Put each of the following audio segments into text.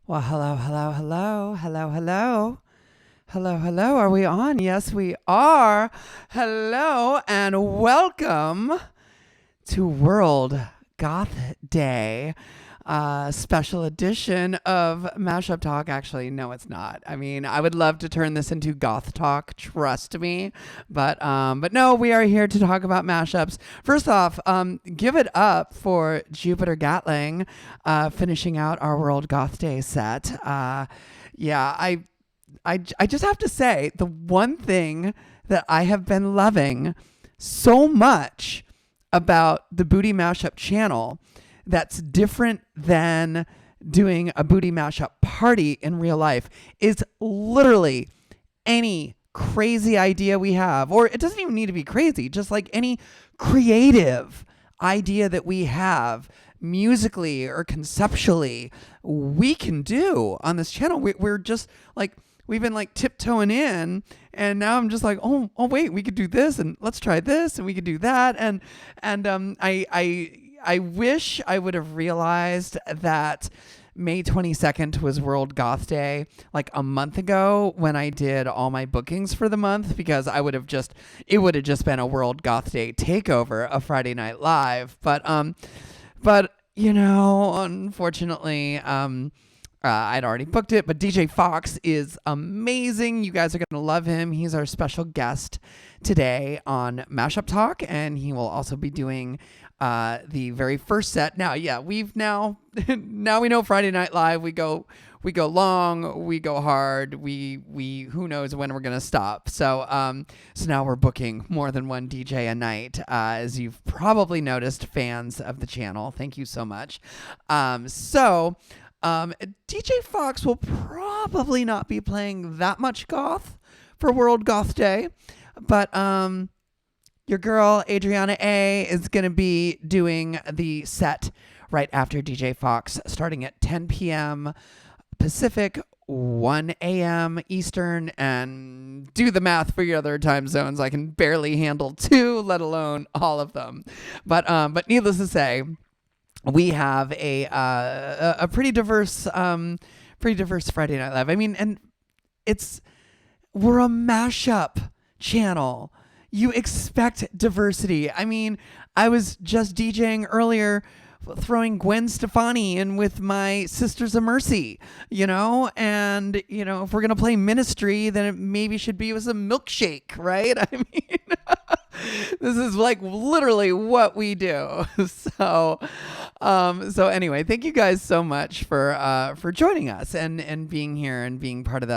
Well, hello, hello, hello, hello, hello. Hello, hello. Are we on? Yes, we are. Hello and welcome to World Goth Day. Special edition of Mashup Talk. Actually, no, it's not. I mean, I would love to turn this into Goth Talk, trust me. But no, we are here to talk about mashups. First off, give it up for Jupiter Gatling, finishing out our World Goth Day set. I just have to say the one thing that I have been loving so much about the Bootie Mashup channel that's different than doing a Bootie Mashup party in real life is literally any crazy idea we have, or it doesn't even need to be crazy, just like any creative idea that we have musically or conceptually, we can do on this channel. We're just like, we've been like tiptoeing in, and now I'm just like, oh wait, we could do this, and let's try this, and we could do that, and I wish I would have realized that May 22nd was World Goth Day like a month ago when I did all my bookings for the month, because it would have just been a World Goth Day takeover of Friday Night Live. But you know, unfortunately, I'd already booked it, but DJ Fox is amazing. You guys are going to love him. He's our special guest today on Mashup Talk, and he will also be doing the very first set. Now, yeah, now we know Friday Night Live. We go long, we go hard. We who knows when we're gonna stop. So now we're booking more than one DJ a night, as you've probably noticed, fans of the channel. Thank you so much. DJ Fox will probably not be playing that much goth for World Goth Day, but your girl Adriana A is going to be doing the set right after DJ Fox, starting at 10 p.m. Pacific, 1 a.m. Eastern, and do the math for your other time zones. I can barely handle two, let alone all of them. But needless to say, we have a pretty diverse Friday Night Live. I mean, and we're a mashup channel. You expect diversity. I mean, I was just DJing earlier, throwing Gwen Stefani in with my Sisters of Mercy, and, if we're going to play Ministry, then it maybe should be with a milkshake, right? I mean, this is like literally what we do. So anyway, thank you guys so much for joining us and being here and being part of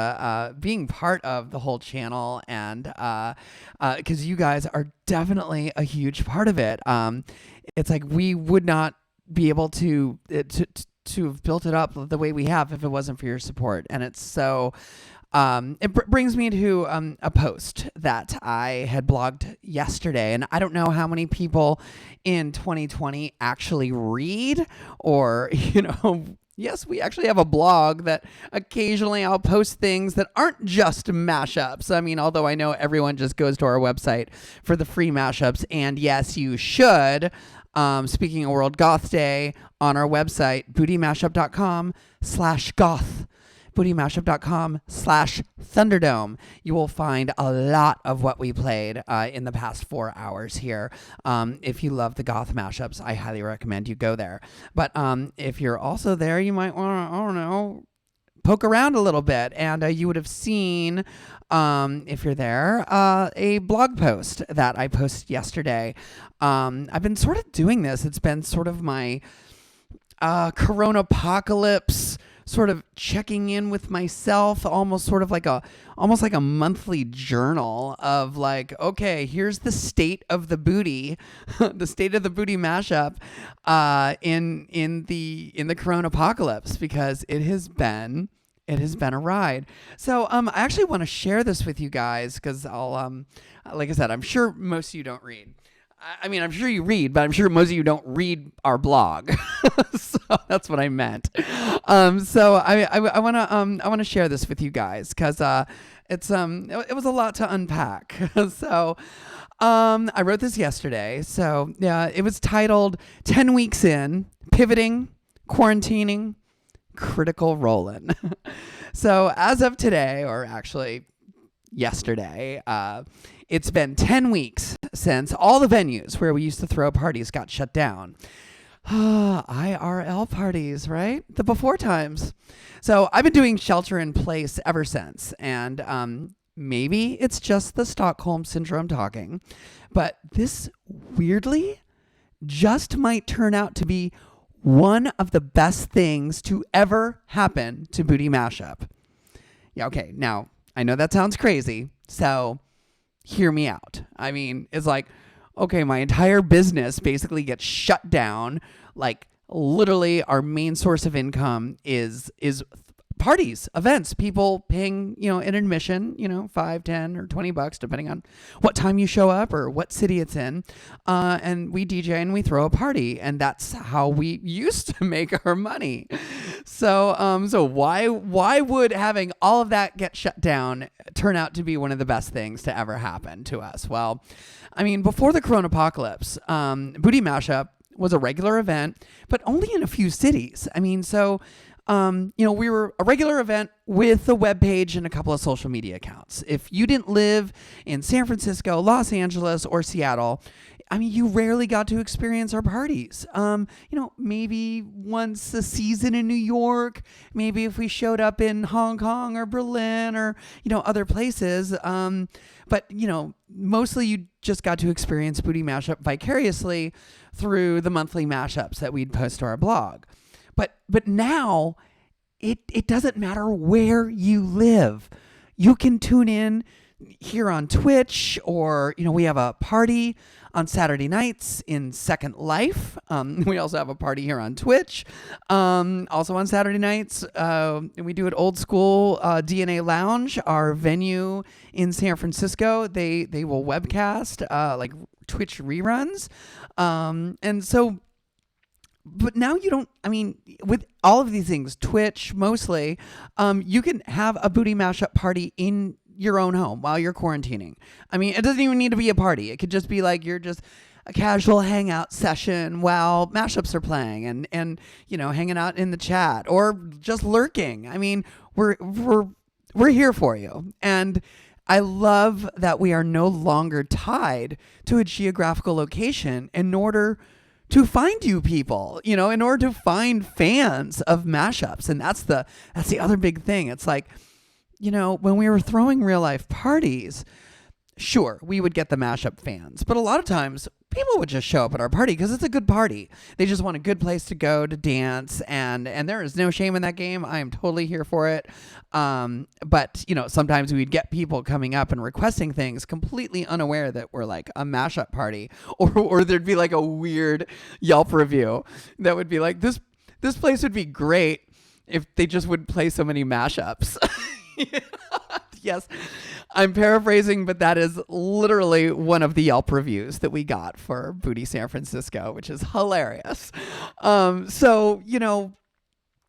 the whole channel, and because you guys are definitely a huge part of it. It's like we would not be able to have built it up the way we have if it wasn't for your support, and it's so. It brings me to a post that I had blogged yesterday, and I don't know how many people in 2020 actually read, or, yes, we actually have a blog that occasionally I'll post things that aren't just mashups. I mean, although I know everyone just goes to our website for the free mashups, and yes, you should. Speaking of World Goth Day, on our website, bootymashup.com/goth. bootymashup.com/Thunderdome. You will find a lot of what we played in the past 4 hours here. If you love the goth mashups, I highly recommend you go there. But if you're also there, you might want to, I don't know, poke around a little bit, and you would have seen, if you're there, a blog post that I posted yesterday. I've been sort of doing this. It's been sort of my Corona apocalypse, sort of checking in with myself, almost like a monthly journal of like, okay, here's the state of the booty, the state of the Bootie Mashup, in the Corona apocalypse, because it has been a ride. So I actually want to share this with you guys, because I'll like I said, I'm sure most of you don't read. I mean, I'm sure you read, but I'm sure most of you don't read our blog. So that's what I meant. So I want to share this with you guys, because it was a lot to unpack. So I wrote this yesterday. So yeah, it was titled 10 Weeks In, Pivoting, Quarantining, critical rolling. So as of today, or actually yesterday, it's been 10 weeks since all the venues where we used to throw parties got shut down. IRL parties, right? The before times. So I've been doing shelter in place ever since. And maybe it's just the Stockholm Syndrome talking. But this weirdly just might turn out to be one of the best things to ever happen to Bootie Mashup. Yeah, okay. Now, I know that sounds crazy. So hear me out. I mean, it's like, okay, my entire business basically gets shut down. Like literally our main source of income is parties, events, people paying, an admission, $5, $10 or $20, depending on what time you show up or what city it's in. And we DJ and we throw a party, and that's how we used to make our money. So why would having all of that get shut down turn out to be one of the best things to ever happen to us? Well, I mean, before the Corona apocalypse, Bootie Mashup was a regular event, but only in a few cities. I mean, we were a regular event with a webpage and a couple of social media accounts. If you didn't live in San Francisco, Los Angeles, or Seattle, I mean, you rarely got to experience our parties. Maybe once a season in New York, maybe if we showed up in Hong Kong or Berlin or, other places. But mostly you just got to experience Bootie Mashup vicariously through the monthly mashups that we'd post to our blog. But now it doesn't matter where you live. You can tune in here on Twitch, or, we have a party on Saturday nights in Second Life. We also have a party here on Twitch. Also on Saturday nights, we do it old school DNA Lounge, our venue in San Francisco. They will webcast like Twitch reruns. But now you don't, with all of these things, Twitch mostly, you can have a Bootie Mashup party in your own home while you're quarantining. I mean, it doesn't even need to be a party. It could just be like you're just a casual hangout session while mashups are playing and hanging out in the chat or just lurking. I mean, we're here for you. And I love that we are no longer tied to a geographical location in order to find you people, in order to find fans of mashups. And that's the other big thing. It's like, when we were throwing real life parties, sure, we would get the mashup fans, but a lot of times people would just show up at our party because it's a good party. They just want a good place to go to dance, and there is no shame in that game. I am totally here for it. But sometimes we'd get people coming up and requesting things completely unaware that we're like a mashup party, or there'd be like a weird Yelp review that would be like, this place would be great if they just would play so many mashups. Yes, I'm paraphrasing, but that is literally one of the Yelp reviews that we got for Bootie San Francisco, which is hilarious.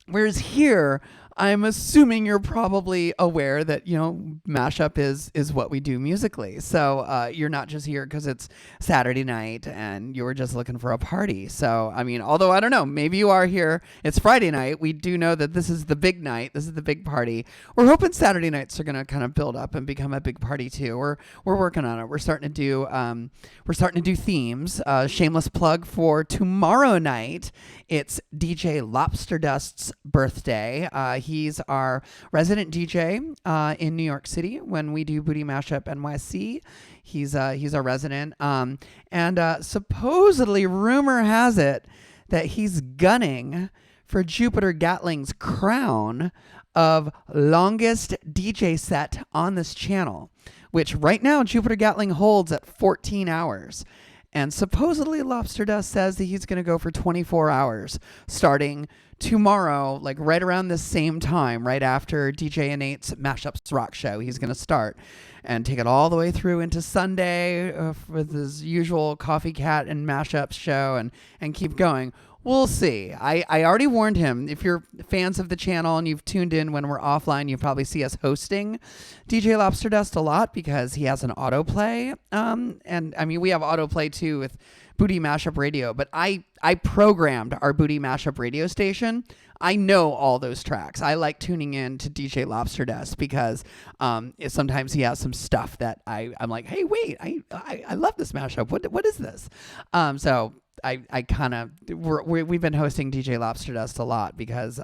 Whereas here, I'm assuming you're probably aware that, mashup is what we do musically. So you're not just here because it's Saturday night and you were just looking for a party. So, although I don't know, maybe you are here. It's Friday night. We do know that this is the big night. This is the big party. We're hoping Saturday nights are going to kind of build up and become a big party too. We're working on it. We're starting to do themes. Shameless plug for tomorrow night. It's DJ Lobster Dust's birthday. He's our resident DJ in New York City when we do Bootie Mashup NYC. He's our resident. And supposedly, rumor has it that he's gunning for Jupiter Gatling's crown of longest DJ set on this channel, which right now Jupiter Gatling holds at 14 hours. And supposedly Lobster Dust says that he's going to go for 24 hours starting tomorrow, like right around the same time, right after DJ Innate's Mashups Rock Show. He's going to start and take it all the way through into Sunday with his usual Coffee Cat and Mashups show and keep going. We'll see. I already warned him. If you're fans of the channel and you've tuned in when we're offline, you probably see us hosting DJ Lobster Dust a lot because he has an autoplay. And we have autoplay too with Bootie Mashup Radio, but I programmed our Bootie Mashup radio station. I know all those tracks. I like tuning in to DJ Lobster Dust because sometimes he has some stuff that I'm like, hey, wait, I love this mashup. What is this? So I kind of we've been hosting DJ Lobster Dust a lot because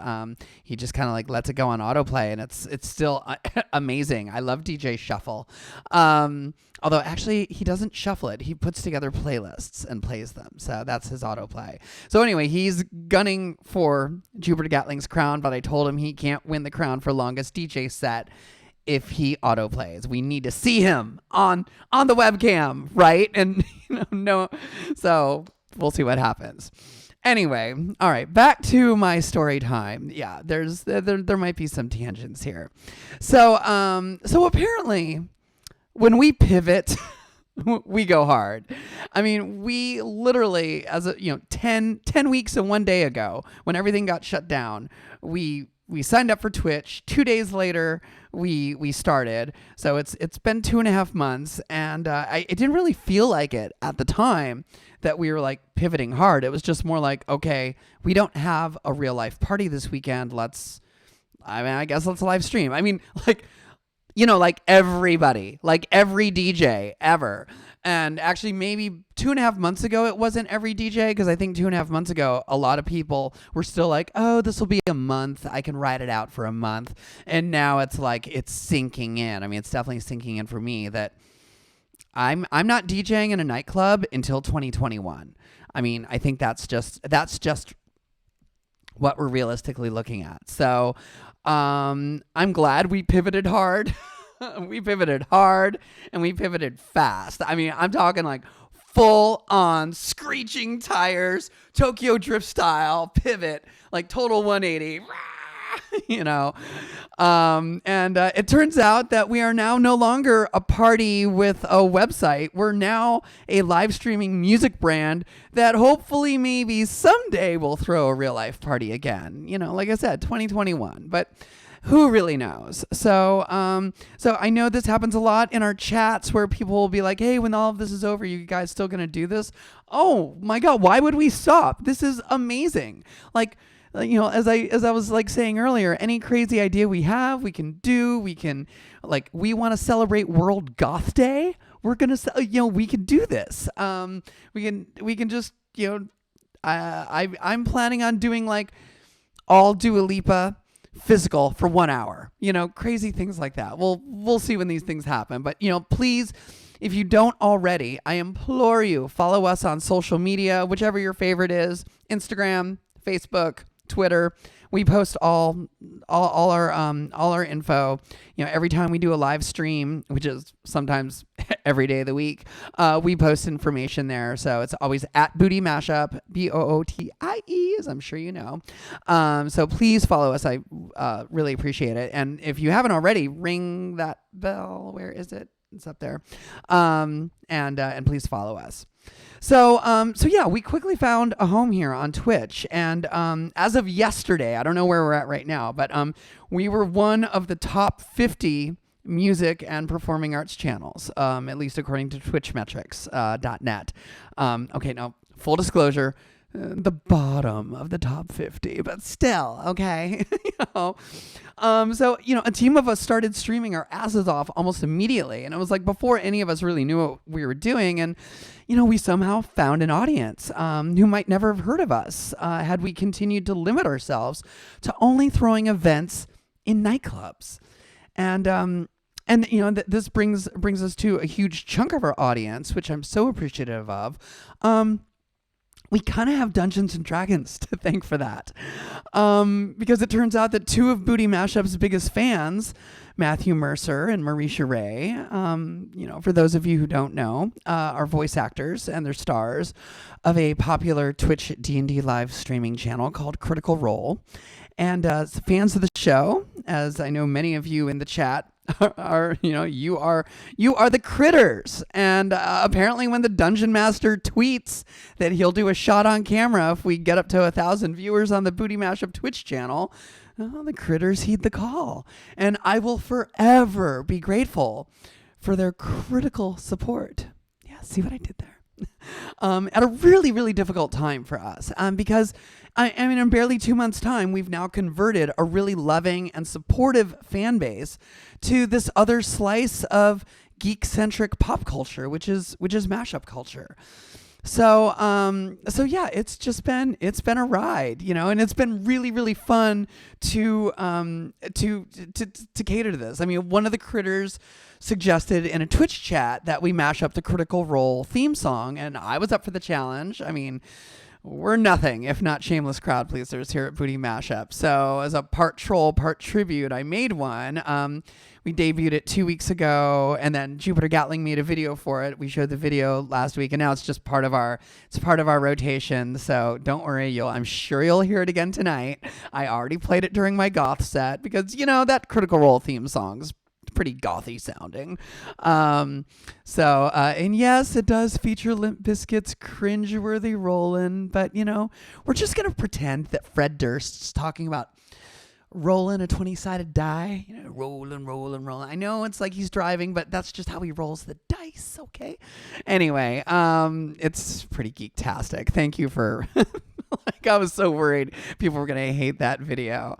he just kind of like lets it go on autoplay, and it's still amazing. I love DJ Shuffle. Although actually he doesn't shuffle it. He puts together playlists and plays them. So that's his autoplay. So anyway, he's gunning for Jupiter Gatling's crown, but I told him he can't win the crown for longest DJ set if he autoplays. We need to see him on the webcam, right? And no. So we'll see what happens. Anyway, all right, back to my story time. Yeah, there might be some tangents here. So apparently when we pivot, we go hard. I mean, we literally, 10 weeks and 1 day ago, when everything got shut down, we signed up for Twitch. 2 days later, we started. So it's been 2.5 months, and it didn't really feel like it at the time that we were like pivoting hard. It was just more like, okay, we don't have a real life party this weekend. I guess let's live stream. I mean, like everybody, like every DJ ever. And actually maybe 2.5 months ago, it wasn't every DJ, because I think 2.5 months ago, a lot of people were still like, oh, this will be a month. I can ride it out for a month. And now it's like, it's sinking in. I mean, it's definitely sinking in for me that I'm not DJing in a nightclub until 2021. I mean, I think that's just what we're realistically looking at. So I'm glad we pivoted hard. We pivoted hard and we pivoted fast. I mean, I'm talking like full on screeching tires, Tokyo Drift style pivot, like total 180. And it turns out that we are now no longer a party with a website. We're now a live streaming music brand that hopefully maybe someday will throw a real life party again. Like I said, 2021, but who really knows? So I know this happens a lot in our chats where people will be like, hey, when all of this is over, you guys still going to do this? Oh my God, why would we stop? This is amazing. Like, as I was like saying earlier, any crazy idea we have, we can do. We can, like, we want to celebrate World Goth Day. We're gonna, we can do this. We can just, I'm planning on doing like all Dua Lipa physical for 1 hour. Crazy things like that. We'll see when these things happen. But please, if you don't already, I implore you, follow us on social media, whichever your favorite is: Instagram, Facebook, Twitter. We post all our info. Every time we do a live stream, which is sometimes every day of the week, we post information there. So it's always at Bootie Mashup, BOOTIE, as I'm sure you know. So please follow us. I really appreciate it. And if you haven't already, ring that bell. Where is it? It's up there. And please follow us. So yeah, we quickly found a home here on Twitch, and as of yesterday, I don't know where we're at right now, but we were one of the top 50 music and performing arts channels, at least according to twitchmetrics.net. Okay, now full disclosure, the bottom of the top 50, but still, okay. So, a team of us started streaming our asses off almost immediately. And it was like before any of us really knew what we were doing. And, we somehow found an audience who might never have heard of us had we continued to limit ourselves to only throwing events in nightclubs. And this brings us to a huge chunk of our audience, which I'm so appreciative of. We kind of have Dungeons and Dragons to thank for that. Because it turns out that two of Bootie Mashup's biggest fans, Matthew Mercer and Marisha Ray, for those of you who don't know, are voice actors and they're stars of a popular Twitch D&D live streaming channel called Critical Role. And fans of the show, as I know many of you in the chat you are the critters. And apparently when the dungeon master tweets that he'll do a shot on camera if we get up to 1,000 viewers on the Bootie Mashup Twitch channel, the critters heed the call. And I will forever be grateful for their critical support. Yeah, see what I did there? at a really, really difficult time for us. Because I mean, in barely 2 months' time, we've now converted a really loving and supportive fan base to this other slice of geek-centric pop culture, which is mashup culture. So yeah, it's been a ride, and it's been really, really fun to cater to this. I mean, one of the critters suggested in a Twitch chat that we mash up the Critical Role theme song, and I was up for the challenge. I mean, we're nothing if not shameless crowd pleasers here at Bootie Mashup. So as a part troll, part tribute, I made one. We debuted it 2 weeks ago, and then Jupiter Gatling made a video for it. We showed the video last week, and now it's just part of our rotation. So don't worry, I'm sure you'll hear it again tonight. I already played it during my goth set because that Critical Role theme song's pretty gothy sounding. And yes, it does feature Limp Bizkit's cringeworthy Rollin', but we're just gonna pretend that Fred Durst's talking about rolling a 20-sided die, rolling. I know it's like he's driving, but that's just how he rolls the dice. Okay. Anyway, it's pretty geek-tastic. Thank you for I was so worried people were gonna hate that video.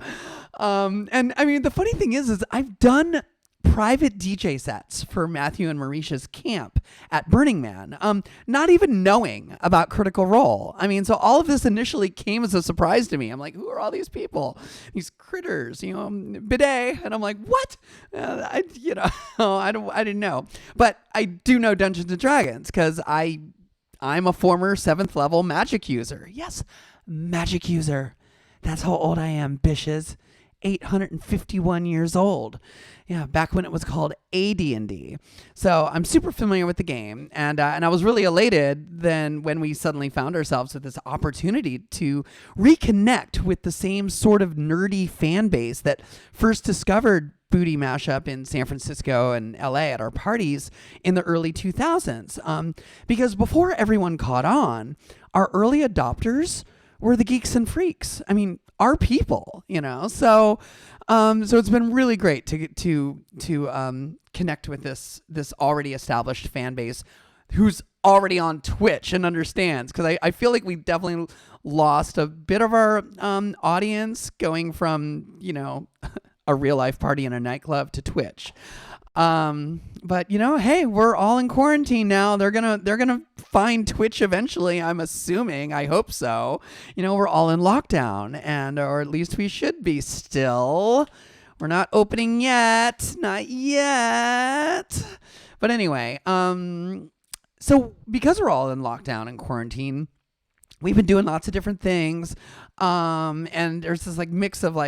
And I mean, the funny thing is I've done private DJ sets for Matthew and Marisha's camp at Burning Man, not even knowing about Critical Role. I mean, so all of this initially came as a surprise to me. I'm like, who are all these people? These critters, bidet. And I'm like, what? I didn't know. But I do know Dungeons and Dragons because I'm a former 7th level magic user. Yes, magic user. That's how old I am, bitches. 851 years old. Yeah, back when it was called AD&D. So I'm super familiar with the game, and I was really elated then when we suddenly found ourselves with this opportunity to reconnect with the same sort of nerdy fan base that first discovered Bootie Mashup in San Francisco and LA at our parties in the early 2000s. Because before everyone caught on, our early adopters were the geeks and freaks. I mean, our people, So it's been really great to connect with this already established fan base who's already on Twitch and understands, because I feel like we definitely lost a bit of our audience going from a real life party in a nightclub to Twitch. But hey, we're all in quarantine now. They're gonna find Twitch eventually. I'm assuming. I hope so. We're all in lockdown, or at least we should be still. We're not opening yet. Not yet. But anyway, so because we're all in lockdown and quarantine, we've been doing lots of different things. And there's this mix of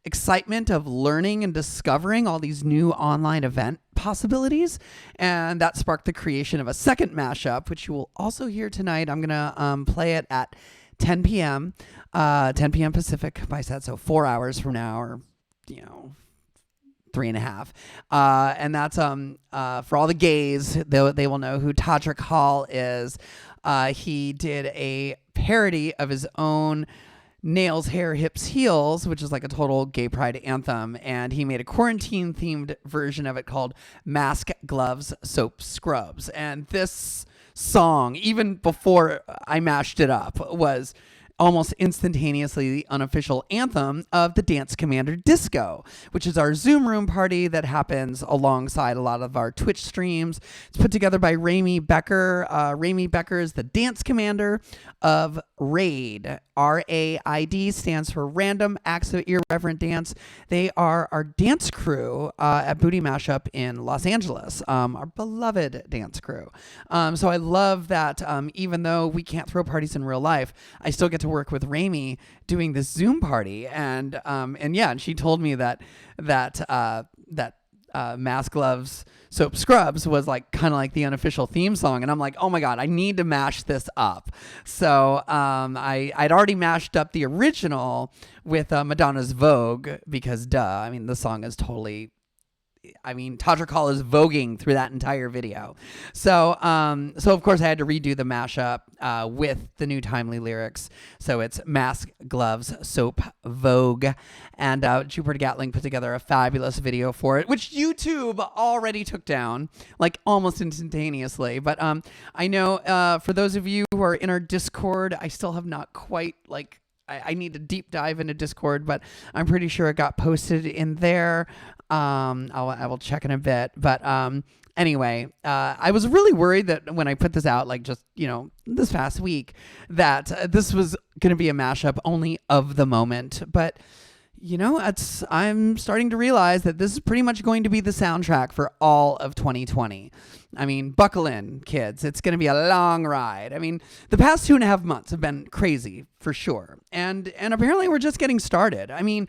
excitement of learning and discovering all these new online event possibilities. And that sparked the creation of a second mashup, which you will also hear tonight. I'm going to play it at 10 p.m. 10 p.m. Pacific, my set. So 4 hours from now, or, 3.5. And that's for all the gays, they will know who Todrick Hall is. He did a parody of his own Nails, Hair, Hips, Heels, which is a total gay pride anthem. And he made a quarantine-themed version of it called Mask, Gloves, Soap, Scrubs. And this song, even before I mashed it up, was almost instantaneously the unofficial anthem of the Dance Commander Disco, which is our Zoom room party that happens alongside a lot of our Twitch streams. It's put together by Ramey Becker. Ramey Becker is the Dance Commander of RAID. RAID stands for Random Acts of Irreverent Dance. They are our dance crew at Bootie Mashup in Los Angeles, our beloved dance crew. So I love that even though we can't throw parties in real life, I still get to work with Ramey doing this Zoom party. And she told me that Mask, Gloves, Soap, Scrubs was kind of the unofficial theme song. And I'm like, oh my God, I need to mash this up. So I'd already mashed up the original with Madonna's Vogue because duh, I mean, the song is totally I mean, Tadra Call is voguing through that entire video. So of course I had to redo the mashup with the new timely lyrics. So it's mask, gloves, soap, Vogue, and Jupiter Gatling put together a fabulous video for it, which YouTube already took down like almost instantaneously. But I know for those of you who are in our Discord, I still have not quite like. I need to deep dive into Discord, but I'm pretty sure it got posted in there. I will check in a bit. But anyway, I was really worried that when I put this out, like just, this past week, that this was going to be a mashup only of the moment. But, I'm starting to realize that this is pretty much going to be the soundtrack for all of 2020. I mean, buckle in, kids. It's going to be a long ride. I mean, the past 2.5 months have been crazy for sure. And apparently we're just getting started. I mean,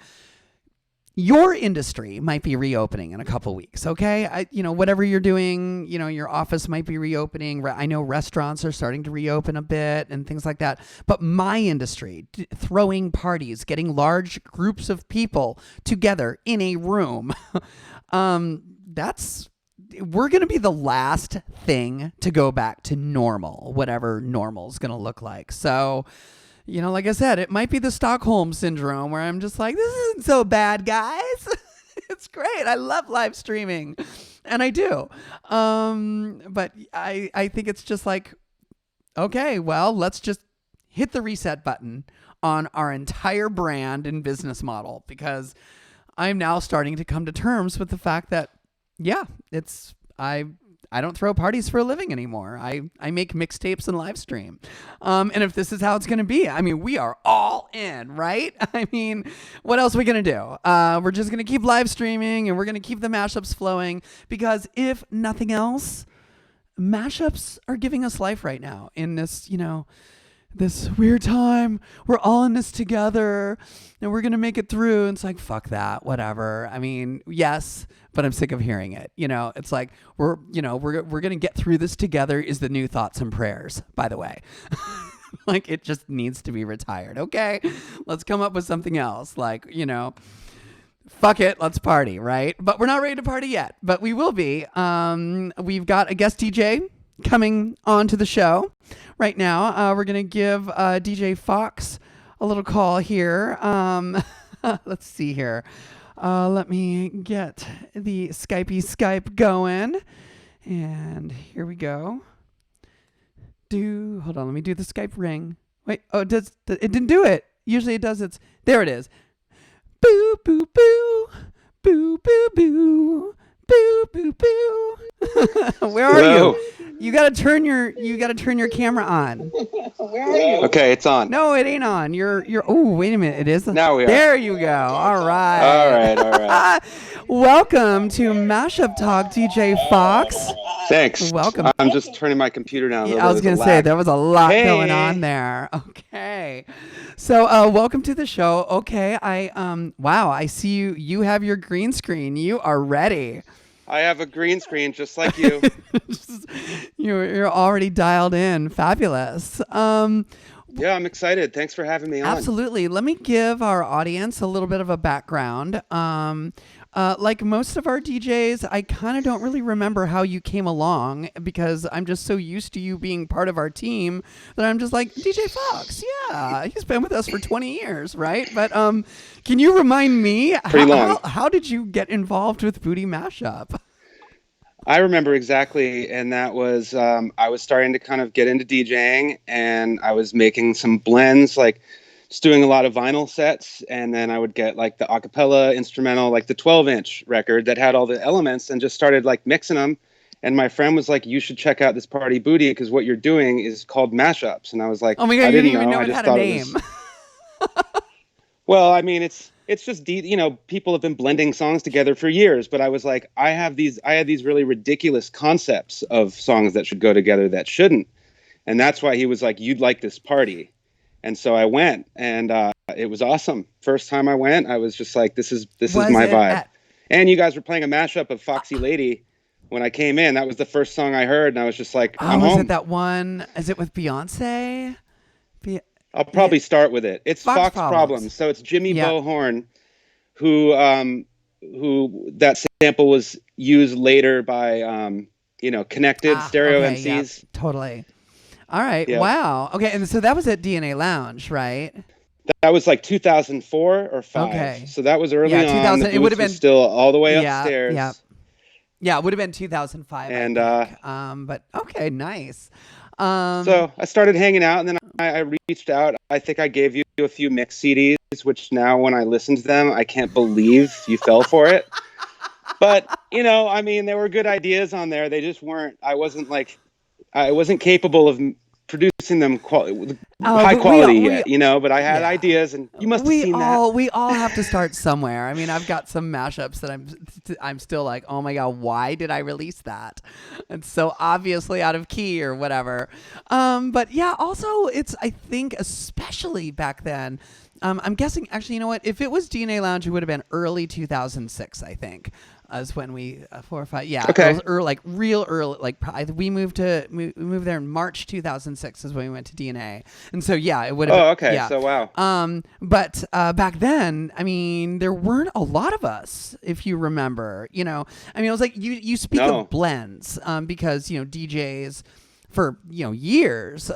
your industry might be reopening in a couple weeks, okay? Whatever you're doing, your office might be reopening. I know restaurants are starting to reopen a bit and things like that. But my industry, throwing parties, getting large groups of people together in a room, we're going to be the last thing to go back to normal, whatever normal is going to look like. So, like I said, it might be the Stockholm syndrome where I'm just like, this isn't so bad, guys. It's great. I love live streaming. And I do. But I think it's just like, okay, well, let's just hit the reset button on our entire brand and business model, because I'm now starting to come to terms with the fact that, yeah, I don't throw parties for a living anymore. I make mixtapes and live stream. And if this is how it's going to be, I mean, we are all in, right? I mean, what else are we going to do? We're just going to keep live streaming, and we're going to keep the mashups flowing, because if nothing else, mashups are giving us life right now in this, this weird time. We're all in this together, and we're going to make it through. And it's like, fuck that, whatever. I mean, yes, but I'm sick of hearing it. It's like, we're going to get through this together is the new thoughts and prayers, by the way. Like, it just needs to be retired. Okay, let's come up with something else. Like, fuck it, let's party, right? But we're not ready to party yet, but we will be. We've got a guest DJ coming on to the show right now. We're going to give DJ Fox a little call here. Let's see here. Let me get the Skype going. And here we go. Hold on, let me do the Skype ring. Wait, it didn't do it. Usually it does. There it is. Boo, boo, boo. Boo, boo, boo. Boo, boo, boo. Where are you? You gotta turn your camera on. Where are you? Okay, it's on. No, it ain't on. You're. Oh, wait a minute. It is. Now we are. There you go. All right. Welcome to Mashup Talk, DJ Fox. Thanks. Welcome. I'm just turning my computer down. I was gonna say there was a lot going on there. Okay. So welcome to the show. Okay. Wow. I see you. You have your green screen. You are ready. I have a green screen just like you. You're already dialed in. Fabulous. Yeah, I'm excited. Thanks for having me on. Absolutely. Let me give our audience a little bit of a background. Like most of our DJs, I kind of don't really remember how you came along, because I'm just so used to you being part of our team that I'm just like, DJ Fox, yeah, he's been with us for 20 years, right? But can you remind me, how did you get involved with Bootie Mashup? I remember exactly, and that was I was starting to kind of get into DJing, and I was making some blends, like just doing a lot of vinyl sets, and then I would get like the acapella instrumental, like the 12-inch record that had all the elements, and just started like mixing them. And my friend was like, you should check out this party Bootie, because what you're doing is called mashups. And I was like, oh my God, I you didn't didn't even know I it just had thought a name. Well, I mean, it's just people have been blending songs together for years, but I was like, I had these really ridiculous concepts of songs that should go together that shouldn't. And that's why he was like, you'd like this party. And so I went, and it was awesome. First time I went, I was just like, this is my vibe. And you guys were playing a mashup of Foxy Lady when I came in. That was the first song I heard, and I was just like, I'm home. Is it that one? Is it with Beyonce? I'll probably start with it. It's Fox Problems. So it's Jimmy Bohorn, who who that sample was used later by Connected Stereo Okay, yeah, MCs. totally. All right, Yep. wow. Okay, and so that was at DNA Lounge, right? That was like 2004 or 5. Okay. So that was Yeah, early on. The 2000. It would booth have was been. still all the way Yeah, yeah, upstairs. yeah. It would have been 2005, I And think. But okay, nice. Um, so I started hanging out, and then I reached out. I think I gave you a few mix CDs, which now when I listen to them, I can't believe you fell for it. But, I mean, there were good ideas on there. They just weren't, I wasn't capable of producing them high but we quality we yet, but I had yeah. ideas, and you must have We seen that. all we all have to start somewhere. I mean, I've got some mashups that I'm still like, oh my god, why did I release that? It's so obviously out of key or whatever. But yeah, also it's I think especially back then. I'm guessing actually, you know what? If it was DNA Lounge, it would have been early 2006. I think is when we 4 or 5. Yeah, it Okay. was like real early. Like we moved there in March 2006 is when we went to DNA, and so yeah, it would have. Oh, okay. Yeah. So, wow. But back then, I mean, there weren't a lot of us, if you remember. I mean, it was like you speak No. of blends because DJs for years,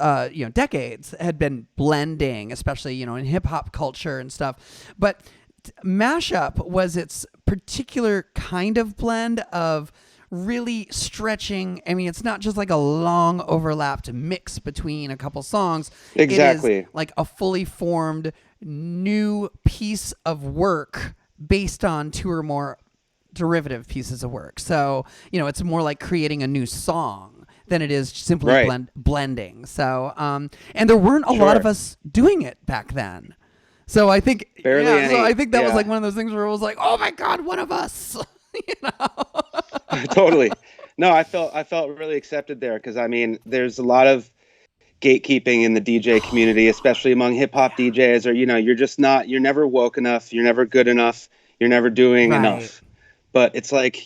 decades had been blending, especially in hip hop culture and stuff. But mashup was its particular kind of blend of really stretching. I mean, it's not just like a long overlapped mix between a couple songs. Exactly. It is like a fully formed new piece of work based on two or more derivative pieces of work. So, it's more like creating a new song than it is simply Right. blending. So, and there weren't a lot of Sure. us doing it back then. So I think, Barely So any. I think that was Yeah. like one of those things where it was like, oh my God, one of us, Totally. No, I felt really accepted there because I mean, there's a lot of gatekeeping in the DJ community, especially among hip hop DJs, or you're never woke enough, you're never good enough, you're never doing Right. enough. But it's like,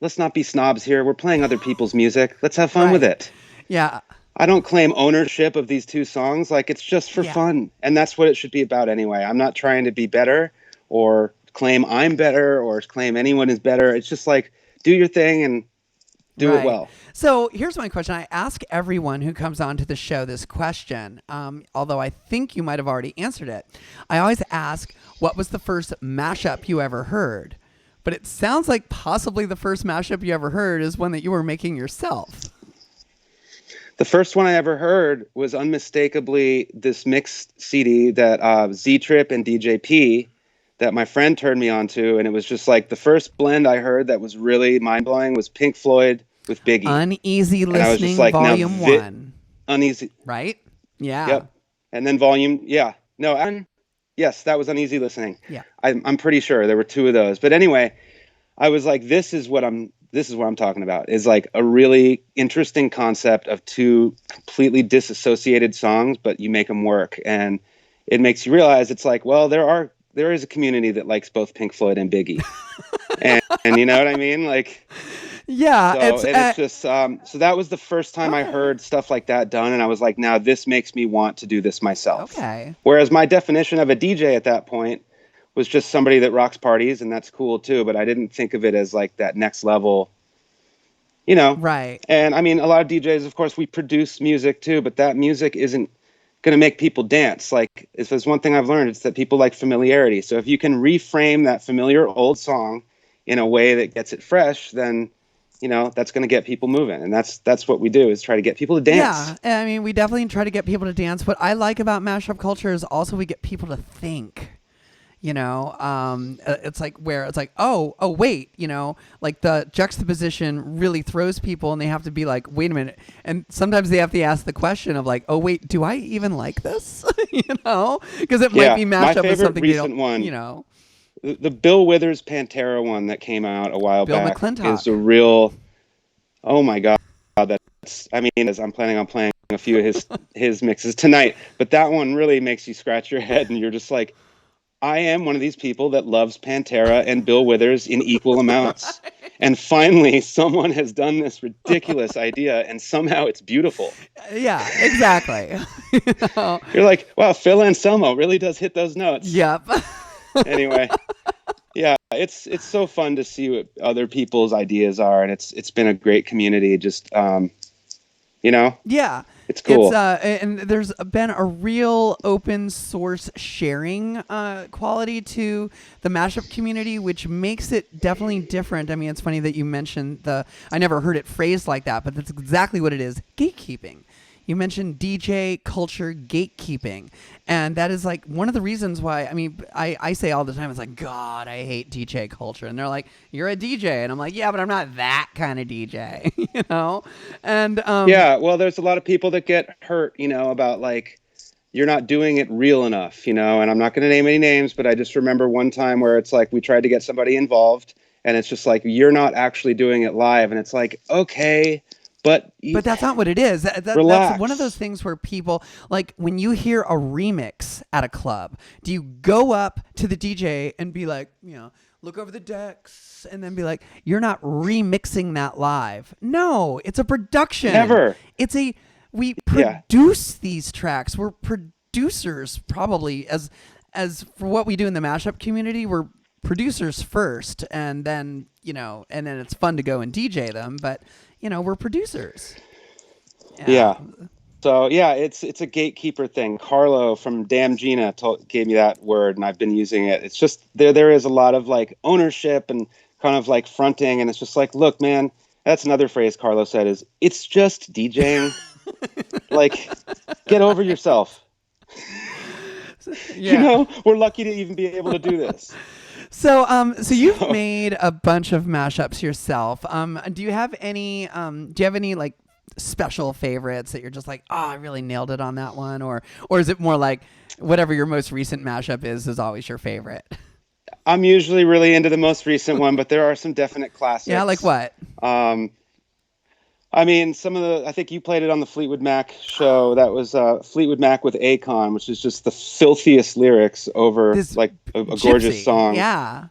let's not be snobs here. We're playing other people's music. Let's have fun with Right. it. Yeah. I don't claim ownership of these two songs. Like, it's just for Yeah. fun. And that's what it should be about anyway. I'm not trying to be better or claim I'm better or claim anyone is better. It's just like, do your thing and do it well. So here's my question. I ask everyone who comes on to the show this question, although I think you might have already answered it. I always ask, what was the first mashup you ever heard? But it sounds like possibly the first mashup you ever heard is one that you were making yourself. The first one I ever heard was unmistakably this mixed CD that Z-Trip and DJP that my friend turned me on to. And it was just like the first blend I heard that was really mind-blowing was Pink Floyd with Biggie. Uneasy And I was Listening, just like, Volume 1. Uneasy. Right? Yeah. Yep. And then Volume, yeah. No, and yes, that was Uneasy Listening. Yeah. I'm pretty sure there were two of those. But anyway, I was like, this is what I'm talking about, is like a really interesting concept of two completely disassociated songs, but you make them work. And it makes you realize it's like, well, there is a community that likes both Pink Floyd and Biggie. and you know what I mean? Like, yeah. it's just, so that was the first time I heard stuff like that done. And I was like, now this makes me want to do this myself. Okay. Whereas my definition of a DJ at that point was just somebody that rocks parties, and that's cool too. But I didn't think of it as like that next level, Right. And I mean, a lot of DJs, of course, we produce music too, but that music isn't going to make people dance. Like, if there's one thing I've learned, it's that people like familiarity. So if you can reframe that familiar old song in a way that gets it fresh, then that's going to get people moving. And that's what we do, is try to get people to dance. Yeah. I mean, we definitely try to get people to dance. What I like about mashup culture is also we get people to think. It's like where it's like, oh wait, like the juxtaposition really throws people and they have to be like, wait a minute. And sometimes they have to ask the question of like, oh wait, do I even like this? Because it might be mashed up with something you don't, one, the Bill Withers Pantera one that came out a while Bill back McClintock. is a real, oh my God. I'm planning on playing a few of his mixes tonight, but that one really makes you scratch your head and you're just like, I am one of these people that loves Pantera and Bill Withers in equal amounts. And finally, someone has done this ridiculous idea, and somehow it's beautiful. Yeah, exactly. You're like, wow, Phil Anselmo really does hit those notes. Yep. Anyway, Yeah, it's so fun to see what other people's ideas are, and it's been a great community. Just you know, Yeah. it's It's cool. and there's been a real open source sharing quality to the mashup community, which makes it definitely different. I mean, it's funny that you mentioned I never heard it phrased like that, but that's exactly what it is, gatekeeping. You mentioned DJ culture gatekeeping. And that is like one of the reasons why, I mean, I say all the time, it's like, God, I hate DJ culture. And they're like, you're a DJ. And I'm like, yeah, but I'm not that kind of DJ, you know? And Yeah, well, there's a lot of people that get hurt, about like you're not doing it real enough, and I'm not going to name any names, but I just remember one time where it's like we tried to get somebody involved and it's just like you're not actually doing it live, and it's like, okay, but But that's not what it is. That's one of those relax. things where people, like, when you hear a remix at a club, do you go up to the DJ and be like, look over the decks and then be like, you're not remixing that live? No, it's a production. Never. We Yeah. produce these tracks. We're producers, probably, as for what we do in the mashup community. We're producers first, and then and then it's fun to go and DJ them, but we're producers. Yeah. Yeah. So yeah, it's a gatekeeper thing. Carlo from Damn Gina gave me that word, and I've been using it. It's just there is a lot of like ownership and kind of like fronting, and it's just like, look, man, that's another phrase Carlo said is it's just DJing. Like, get over yourself. Yeah. We're lucky to even be able to do this. So you've made a bunch of mashups yourself. Do you have any like special favorites that you're just like, oh, I really nailed it on that one, or is it more like whatever your most recent mashup is always your favorite? I'm usually really into the most recent one, but there are some definite Yeah, like classics. what? Um, I mean, I think you played it on the Fleetwood Mac show. That was Fleetwood Mac with Akon, which is just the filthiest lyrics over This like a gorgeous gypsy. song. Yeah.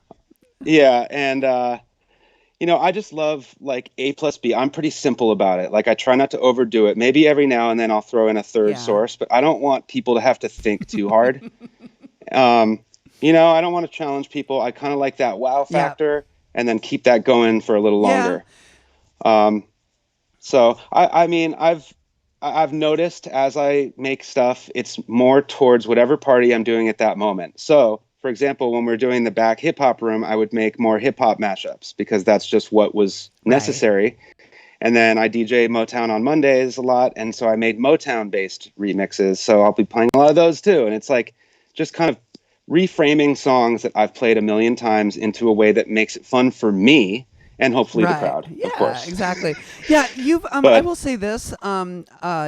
Yeah. And, I just love like A plus B. I'm pretty simple about it. Like I try not to overdo it. Maybe every now and then I'll throw in a third Yeah. source, but I don't want people to have to think too hard. I don't want to challenge people. I kind of like that wow Yeah. factor and then keep that going for a little Yeah. longer. Um, so I mean, I've noticed as I make stuff, it's more towards whatever party I'm doing at that moment. So, for example, when we're doing the back hip hop room, I would make more hip hop mashups because that's just what was Right. necessary. And then I DJ Motown on Mondays a lot, and so I made Motown based remixes. So I'll be playing a lot of those too. And it's like just kind of reframing songs that I've played a million times into a way that makes it fun for me and hopefully the Right. crowd, of Yeah, course. exactly. Yeah, I But will say this,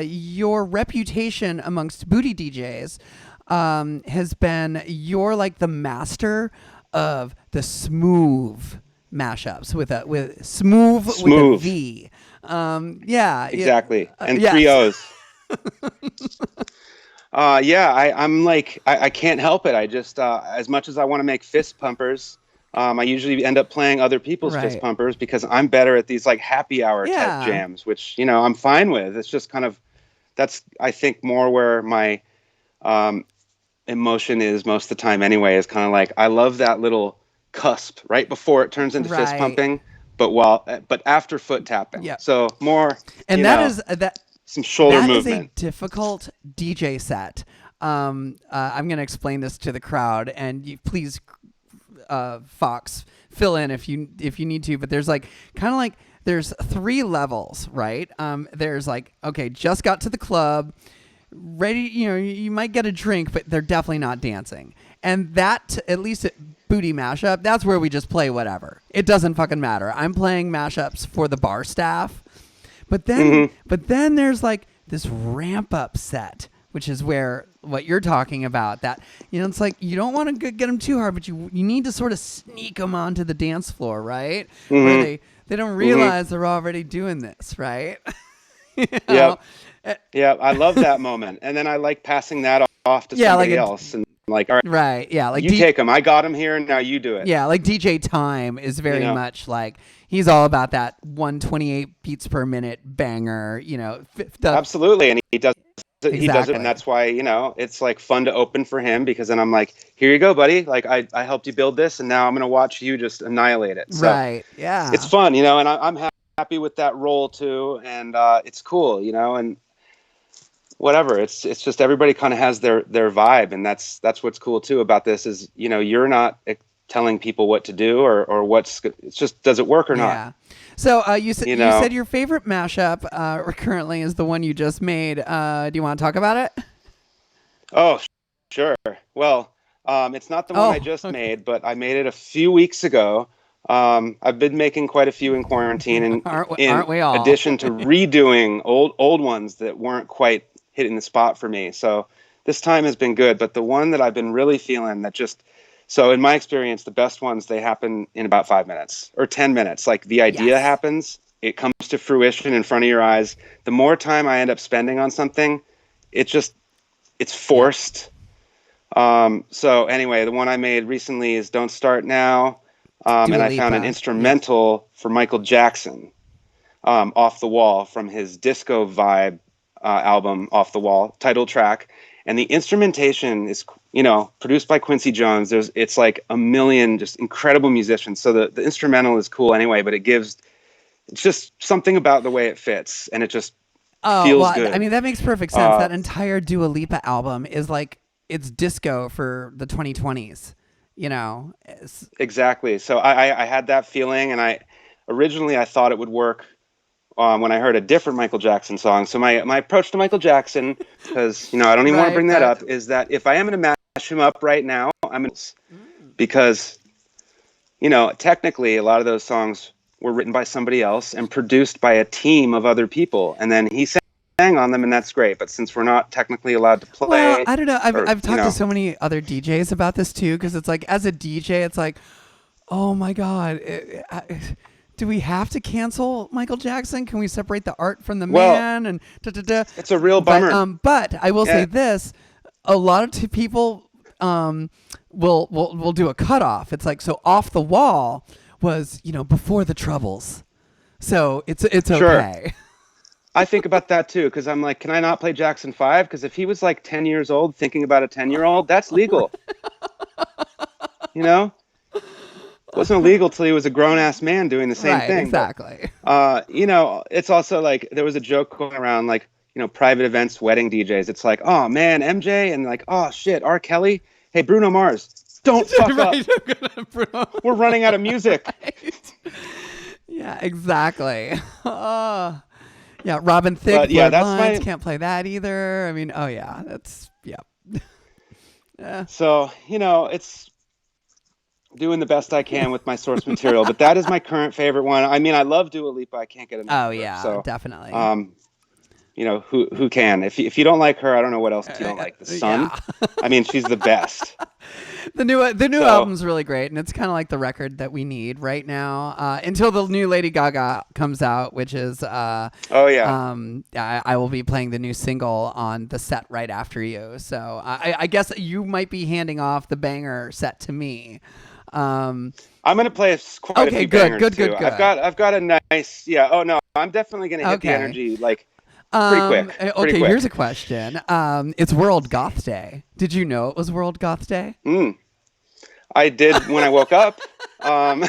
your reputation amongst booty DJs has been you're like the master of the smooth mashups with smooth with a smooth. V. Yeah, Exactly. And three yes. O's. Yeah, I'm like, I can't help it. I just, as much as I want to make fist pumpers, I usually end up playing other people's fist Right. pumpers because I'm better at these like happy hour type Yeah. jams, which, I'm fine with. It's just kind of, that's, I think, more where my um, emotion is most of the time anyway, is kind of like, I love that little cusp right before it turns into fist Right. pumping, but after foot tapping. Yeah. So more, And some shoulder that is a movement. difficult DJ set. I'm going to explain this to the crowd, and please, Fox, fill in if you need to. But there's like kind of like there's three levels, right? There's like, okay, just got to the club, ready. You might get a drink, but they're definitely not dancing. And that, at least at Bootie Mashup, that's where we just play whatever. It doesn't fucking matter. I'm playing mashups for the bar staff. But then there's like this ramp up set, which is where what you're talking about. That it's like you don't want to get them too hard, but you need to sort of sneak them onto the dance floor, right? Where Hmm. they don't realize they're already doing this, right? you know? Yep. Uh, Yeah, I love that moment. And then I like passing that off to Yeah, like somebody else and like, all right, right, yeah, like you take them. I got them here. Now you do it. yeah, like DJ Time is You very know, much like he's all about that 128 beats per minute banger. The absolutely. And he does Exactly. and that's why, it's like fun to open for him, because then I'm like, here you go, buddy. Like I helped you build this, and now I'm going to watch you just annihilate it. So Right. it's Yeah. fun, and I'm happy with that role too. And it's cool, and whatever. It's just everybody kind of has their vibe, and that's what's cool too about this is, you're not telling people what to do or it's just, does it work or not? Yeah. So you said You know? your favorite mashup currently is the one you just made. Do you want to talk about it? Oh, sure. Well, it's not the one I Oh, just okay. made, but I made it a few weeks ago. I've been making quite a few in quarantine, and Aren't in we all? addition to redoing old ones that weren't quite hitting the spot for me. So this time has been good, but the one that I've been really feeling that just, so in my experience, the best ones, they happen in about 5 minutes or 10 minutes. Like the idea Yes. happens, it comes to fruition in front of your eyes. The more time I end up spending on something, it just, it's Yep. forced. So anyway, the one I made recently is Don't Start Now. And Dua I found an Lipa. Yep. instrumental for Michael Jackson, Off the Wall, from his disco vibe album, Off the Wall, title track. And the instrumentation is, produced by Quincy Jones. It's like a million just incredible musicians. So the instrumental is cool anyway, but it's just something about the way it fits, and it just Oh, feels well, I good. mean, that makes perfect sense. That entire Dua Lipa album is like, it's disco for the 2020s. Exactly. So I had that feeling, and originally I thought it would work when I heard a different Michael Jackson song. So my approach to Michael Jackson, because I don't even want to Right, bring that but up, is that if I am going to mash him up right now, because technically a lot of those songs were written by somebody else and produced by a team of other people, and then he sang on them, and that's great. But since we're not technically allowed to well, play, I don't know. I've or I've talked to so many other DJs about this too, because it's like, as a DJ, it's like, oh my God, do we have to cancel Michael Jackson? Can we separate the art from the well, man? And da, da, da. it's a real But bummer. but I will say Yeah. this: a lot of people will do a cutoff. It's like, so Off the Wall was before the Troubles, so it's Sure. okay. I think about that too, because I'm like, can I not play Jackson 5? Because if he was like 10 years old thinking about a 10-year-old, that's legal. You know, wasn't illegal till he was a grown ass man doing the same Right, thing. But, exactly. it's also like, there was a joke going around, like, private events, wedding DJs. It's like, oh man, MJ, and like, oh shit, R. Kelly. Hey, Bruno Mars, don't fuck up. Right, Bruno. We're running out of music. Right. Yeah, exactly. Yeah, Robin Thicke, But yeah, Blurred that's Lines, my. can't play that either. I mean, oh yeah, that's, yeah. Yeah. So, it's doing the best I can with my source material, but that is my current favorite one. I mean, I love Dua Lipa. I can't get enough Oh of her. yeah, So, definitely. who can? If you don't like her, I don't know what else you don't like. The Sun. Yeah. I mean, she's the best. The new So, album's really great, and it's kind of like the record that we need right now until the new Lady Gaga comes out, which is oh yeah, I will be playing the new single on the set right after you. So I guess you might be handing off the banger set to me. I'm gonna play quite a Okay, few good, bangers too. good. I've got a nice, yeah. Oh no, I'm definitely gonna hit the Okay. energy like pretty quick. Pretty Okay, quick. here's a question. It's World Goth Day. Did you know it was World Goth Day? I did when I woke up. I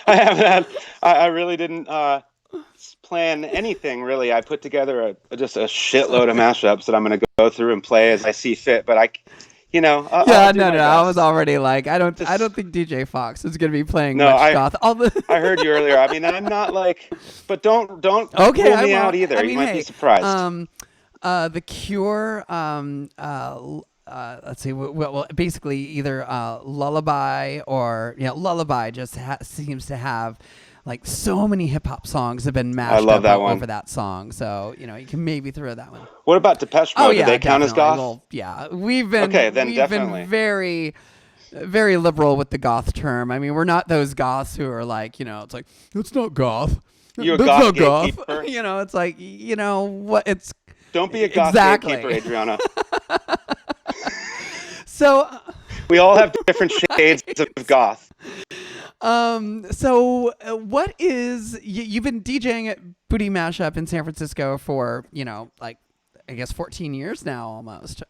haven't had. I really didn't plan anything really. I put together just a shitload of mashups that I'm going to go through and play as I see fit. But I'll do my I best. was already like, I don't think DJ Fox is gonna be playing No, much goth. I heard you earlier. I mean, I'm not like, but don't Okay, rule I me out won't. either. I mean, You might hey, be surprised. The Cure, let's see, well, basically either Lullaby or Lullaby just seems to have like so many hip hop songs have been mashed love up that one. over that song. So you can maybe throw that one. What about Depeche Mode? Oh Do yeah, they count as definitely. goth? Well, yeah, we've been Okay, then we've definitely. been very liberal with the goth term. I mean, we're not those goths who are like, it's like, it's not goth. You a That's goth not goth. gatekeeper? It's like, what it's Don't be a goth exactly. gatekeeper, Adriana. So We all have different shades of goth. What is you've been DJing at Bootie Mashup in San Francisco for like I guess 14 years now almost.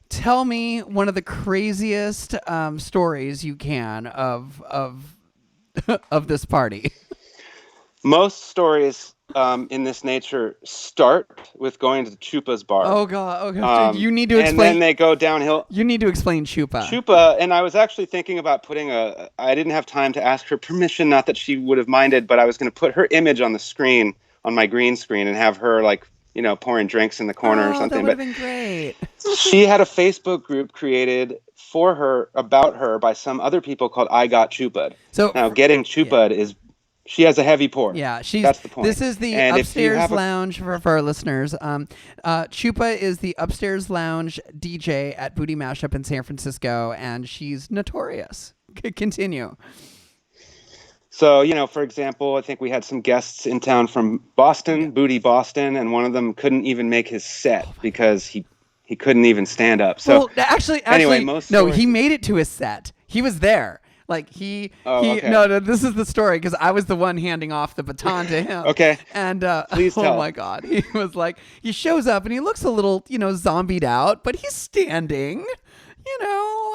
Tell me one of the craziest stories you can of of this party. Most stories in this nature start with going to Chupa's bar. Oh God! Okay, you need to and then explain. they go downhill. You need to explain Chupa. Chupa, and I was actually thinking about I didn't have time to ask her permission, not that she would have minded, but I was going to put her image on the screen, on my green screen, and have her like, pouring drinks in the corner or something. That would have been great. She had a Facebook group created for her, about her, by some other people called I Got Chupa'd. So now getting Chupa'd is, she has a heavy pour. Yeah, that's the point. This is the upstairs lounge for our listeners. Chupa is the upstairs lounge DJ at Bootie Mashup in San Francisco, and she's notorious. Continue. So, for example, I think we had some guests in town from Boston, Bootie Boston, and one of them couldn't even make his set because he couldn't even stand up. So, actually, anyway, he made it to his set. He was there. Like okay. No, this is the story because I was the one handing off the baton to him. Okay. And please tell. Oh my God, he was like, he shows up and he looks a little, zombied out, but he's standing.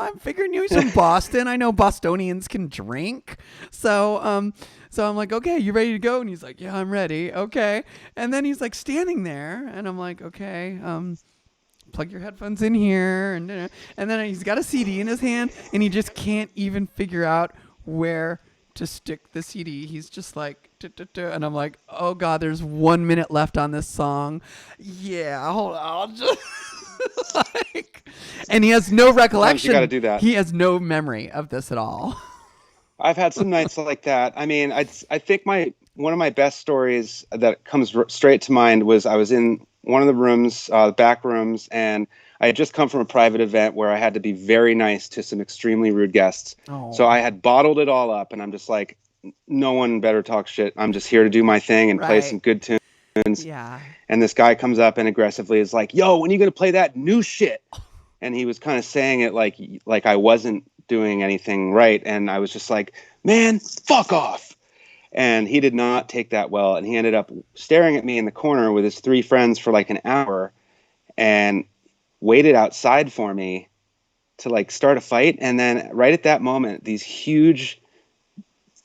I'm figuring he's from Boston. I know Bostonians can drink, so I'm like, okay, you ready to go? And he's like, yeah, I'm ready. Okay, and then he's like standing there, and I'm like, okay, plug your headphones in here, and then he's got a CD in his hand, and he just can't even figure out where to stick the CD. He's just like, and I'm like, oh God, there's 1 minute left on this song. Yeah, hold on, I'll just and he has no recollection. You got to do that. He has no memory of this at all. I've had some nights like that. I mean, I think one of my best stories that comes straight to mind was I was in one of the rooms, back rooms, and I had just come from a private event where I had to be very nice to some extremely rude guests. Oh. So I had bottled it all up, and I'm just like, no one better talk shit. I'm just here to do my thing and play some good tunes. Yeah. And this guy comes up and aggressively is like, yo, when are you going to play that new shit? And he was kind of saying it like I wasn't doing anything right. And I was just like, man, fuck off. And he did not take that well. And he ended up staring at me in the corner with his 3 friends for like an hour and waited outside for me to like start a fight. And then right at that moment, these huge,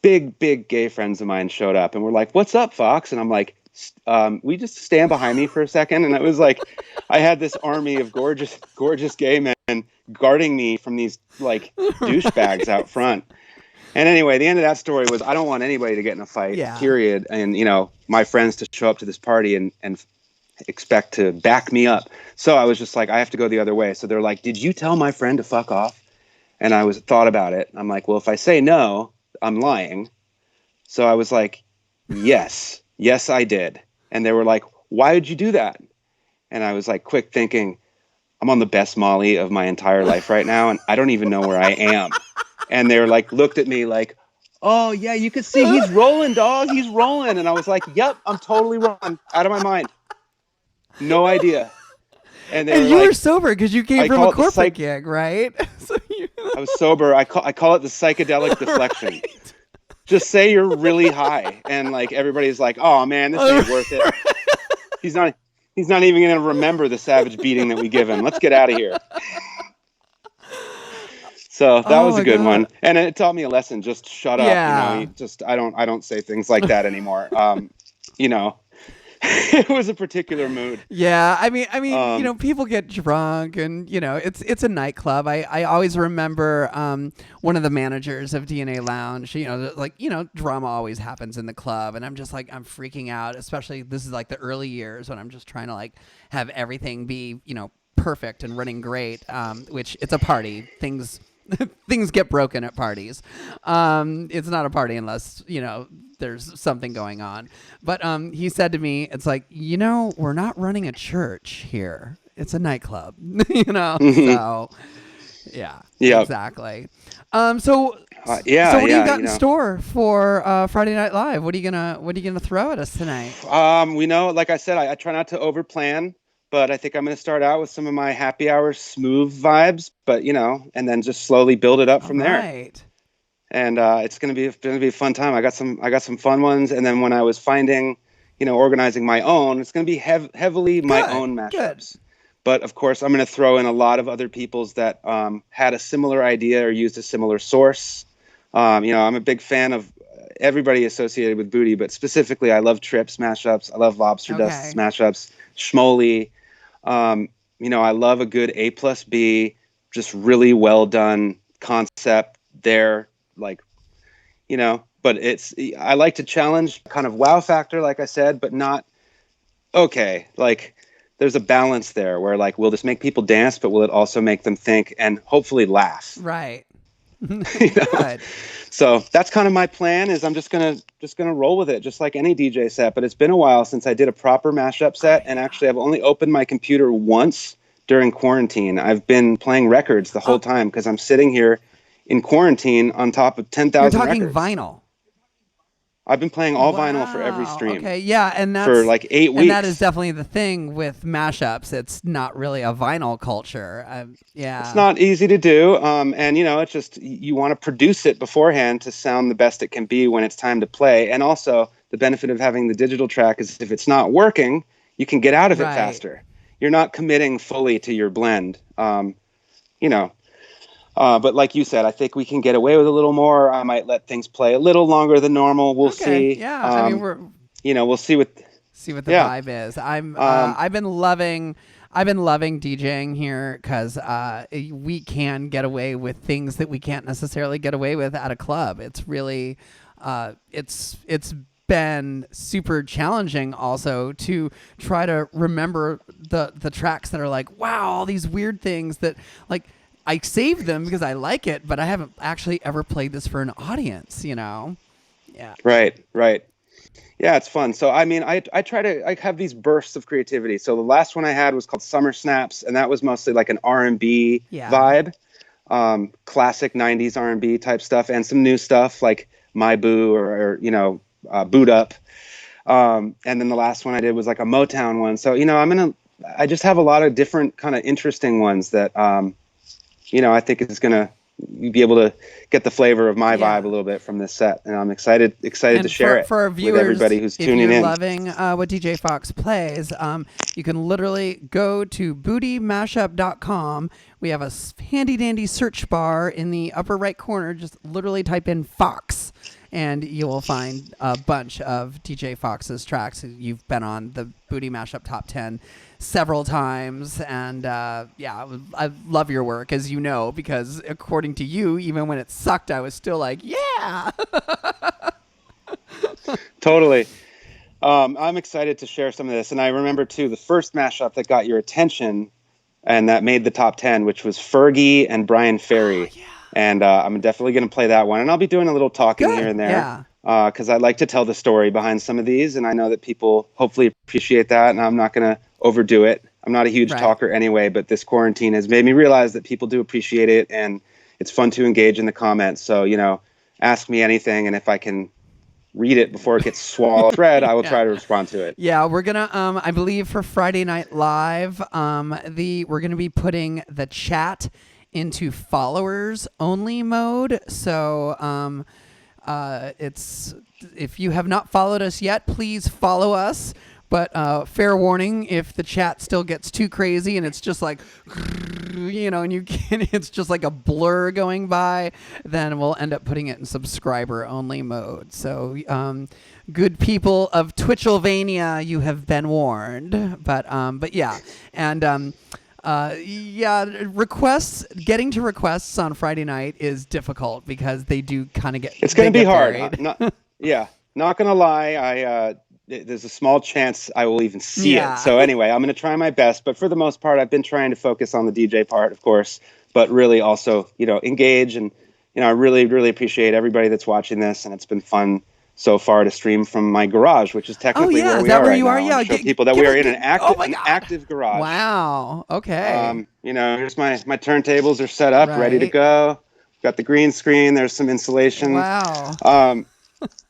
big gay friends of mine showed up and were like, what's up, Fox? And I'm like, we just stand behind me for a second. And it was like, I had this army of gorgeous gay men guarding me from these like douchebags out front. And anyway, the end of that story was I don't want anybody to get in a fight, period. And, my friends to show up to this party and expect to back me up. So I was just like, I have to go the other way. So they're like, did you tell my friend to fuck off? And I thought about it. I'm like, well, if I say no, I'm lying. So I was like, yes, I did. And they were like, why did you do that? And I was like, quick thinking, I'm on the best Molly of my entire life right now. And I don't even know where I am. And they were like, looked at me like, oh yeah, you can see he's rolling, dog. He's rolling. And I was like, yep, I'm totally wrong. Out of my mind. No idea. And you were sober because you came from a corporate gig, right? So I was sober. I call it the psychedelic deflection. Right. Just say you're really high, and like everybody's like, "Oh man, this ain't worth it." He's not even going to remember the savage beating that we give him. Let's get out of here. So that was a good one, and it taught me a lesson. Just shut up. Yeah. I don't say things like that anymore. It was a particular mood. Yeah, I mean, people get drunk, and it's a nightclub. I always remember one of the managers of DNA Lounge. Drama always happens in the club, and I'm just like, I'm freaking out. Especially this is like the early years when I'm just trying to like have everything be perfect and running great. Which it's a party. Things get broken at parties. It's not a party unless there's something going on. But he said to me, it's like, we're not running a church here. It's a nightclub. So yeah, exactly. So what do you got in store for Friday Night Live? What are you gonna throw at us tonight? Like I said, I try not to overplan, but I think I'm going to start out with some of my happy hour smooth vibes, but and then just slowly build it up from there. Right. And it's going to be a fun time. I got some fun ones. And then when I was finding, organizing my own. It's going to be heavily my own mashups. But of course, I'm going to throw in a lot of other people's that had a similar idea or used a similar source. I'm a big fan of everybody associated with Bootie, but specifically, I love Trips mashups. I love Lobster Dust mashups, Schmoly. I love a good A plus B, just really well done concept there. But I like to challenge kind of wow factor, like I said, but not okay. Like, there's a balance there where will this make people dance, but will it also make them think and hopefully laugh? Right. Good. So that's kind of my plan. Is I'm just gonna roll with it, just like any DJ set. But it's been a while since I did a proper mashup set, and actually, I've only opened my computer once during quarantine. I've been playing records the whole time because I'm sitting here in quarantine on top of 10,000. You're talking records. Vinyl. I've been playing all vinyl for every stream. Okay, yeah, and that's for 8 weeks. And that is definitely the thing with mashups. It's not really a vinyl culture. It's not easy to do, and it's just you want to produce it beforehand to sound the best it can be when it's time to play. And also, the benefit of having the digital track is if it's not working, you can get out of it faster. You're not committing fully to your blend. But like you said, I think we can get away with a little more. I might let things play a little longer than normal. We'll see. Yeah, we'll see what the vibe is. I've been loving DJing here because we can get away with things that we can't necessarily get away with at a club. It's really, it's been super challenging also to try to remember the tracks that are wow, all these weird things that I saved them because I like it, but I haven't actually ever played this for an audience, Yeah. Right. Yeah, it's fun. So, I try to have these bursts of creativity. So the last one I had was called Summer Snaps, and that was mostly an R&B vibe, classic 90s R&B type stuff, and some new stuff like My Boo or Boot Up. And then the last one I did was a Motown one. So, I just have a lot of different kind of interesting ones that, I think it's going to be able to get the flavor of my vibe a little bit from this set. And I'm excited to share it for our viewers, with everybody who's tuning in. If you're loving what DJ Fox plays, you can literally go to bootymashup.com. We have a handy dandy search bar in the upper right corner. Just literally type in Fox, and you will find a bunch of DJ Fox's tracks. You've been on the Bootie Mashup Top 10 several times, and I love your work, as you know, because according to you, even when it sucked, I was still yeah. Totally. I'm excited to share some of this, and I remember too the first mashup that got your attention and that made the top 10, which was Fergie and Brian Ferry. And I'm definitely going to play that one, and I'll be doing a little talking here and there because I like to tell the story behind some of these, and I know that people hopefully appreciate that, and I'm not going to overdo it. I'm not a huge talker anyway, but this quarantine has made me realize that people do appreciate it, and it's fun to engage in the comments. So, ask me anything, and if I can read it before it gets swallowed thread, I will try to respond to it. Yeah, we're gonna I believe for Friday Night Live, we're gonna be putting the chat into followers only mode. So it's, if you have not followed us yet, please follow us. But fair warning, if the chat still gets too crazy and it's just and it's just like a blur going by, then we'll end up putting it in subscriber only mode. So good people of Twitchelvania, you have been warned. But yeah, and getting to requests on Friday night is difficult because they do kind of get. It's going to be hard. Not going to lie. There's a small chance I will even see it. So anyway, I'm going to try my best. But for the most part, I've been trying to focus on the DJ part, of course, but really also, engage. And, I really, really appreciate everybody that's watching this. And it's been fun so far to stream from my garage, which is technically where we are right now. Yeah, show people that we are in an active garage. Wow. Okay. Here's my turntables are set up, ready to go. Got the green screen. There's some insulation. Wow.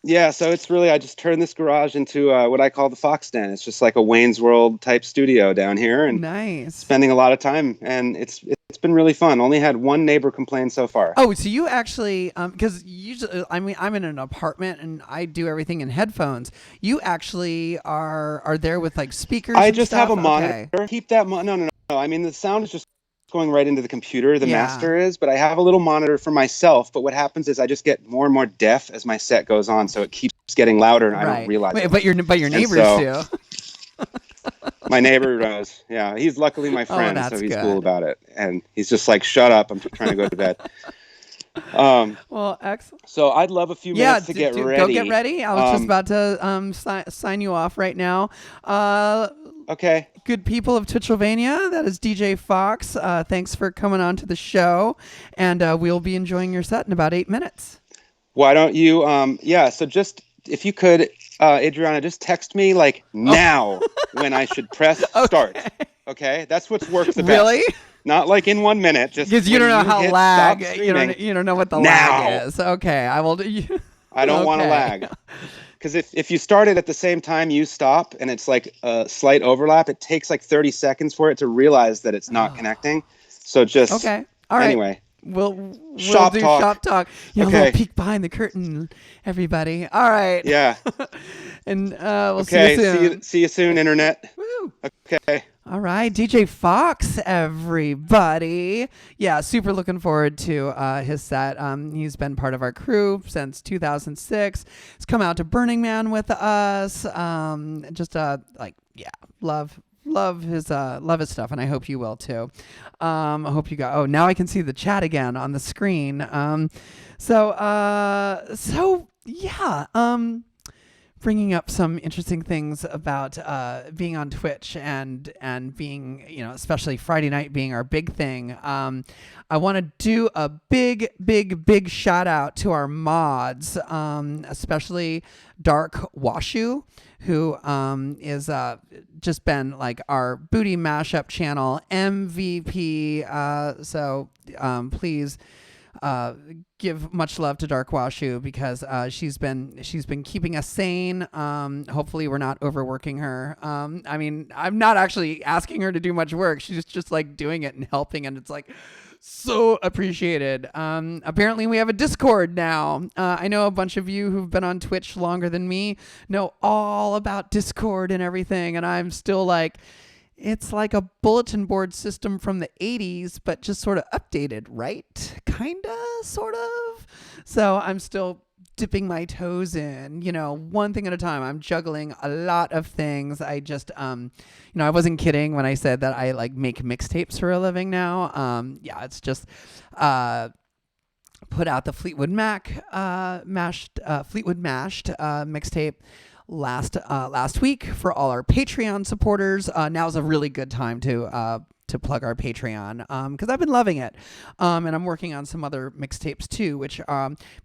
Yeah, so it's really, I just turned this garage into what I call the Fox Den. It's just like a Wayne's World type studio down here, and nice. Spending a lot of time, and it's been really fun. Only had one neighbor complain so far. Oh, so you actually, because usually, I mean, I'm in an apartment and I do everything in headphones. You actually are there with like speakers I and just stuff? have a monitor. Okay. Keep that. No. I mean, the sound is just going right into the computer. The Yeah. master is, but I have a little monitor for myself. But what happens is I just get more and more deaf as my set goes on, so it keeps getting louder, and I don't Right. realize Wait, it. but your And neighbors so do. my neighbor knows. Yeah, he's luckily my Oh, friend, so that's he's cool good. about it. And he's just like, "Shut up! I'm trying to go to bed." Well, excellent. So I'd love a few Yeah, minutes to get go get ready. ready. I was just about to sign you off right now. Okay. Good people of Twitchylvania, that is DJ Fox. Thanks for coming on to the show, and we'll be enjoying your set in about 8 minutes. Why don't you? So just if you could, Adriana, just text me like now when I should press start. Okay, that's what works the best. Really? Not like in 1 minute, just Because you don't know how hit lag. stop You don't know what the now. lag is. Okay, I will. I don't want to Okay. lag. Because if you start it at the same time you stop and it's like a slight overlap, it takes like 30 seconds for it to realize that it's not connecting. So just Okay. All right. anyway. We'll Shop do talk. shop talk. You know, a Okay. little peek behind the curtain, everybody. All right. Yeah. And we'll see Okay. you soon. See you soon, internet. Woo. Okay. All right, DJ Fox, everybody. Yeah, super looking forward to his set. He's been part of our crew since 2006. He's come out to Burning Man with us. Love his stuff, and I hope you will too. I hope you got. Oh, now I can see the chat again on the screen. Bringing up some interesting things about being on Twitch and being, especially Friday night being our big thing. I want to do a big shout out to our mods, especially Dark Washu, who is just been like our Bootie Mashup channel MVP. Please give much love to Dark Washu because she's been keeping us sane. Hopefully we're not overworking her. I mean, I'm not actually asking her to do much work. She's just like doing it and helping, and it's like so appreciated. Apparently we have a Discord now. I know a bunch of you who've been on Twitch longer than me know all about Discord and everything, and I'm still like, it's like a bulletin board system from the 80s, but just sort of updated, right? Kinda, sort of. So I'm still dipping my toes in, one thing at a time. I'm juggling a lot of things. I just, I wasn't kidding when I said that I like make mixtapes for a living now. It's just, put out the Fleetwood Mashed mixtape last week for all our Patreon supporters. Now's a really good time to plug our Patreon because I've been loving it, and I'm working on some other mixtapes too, which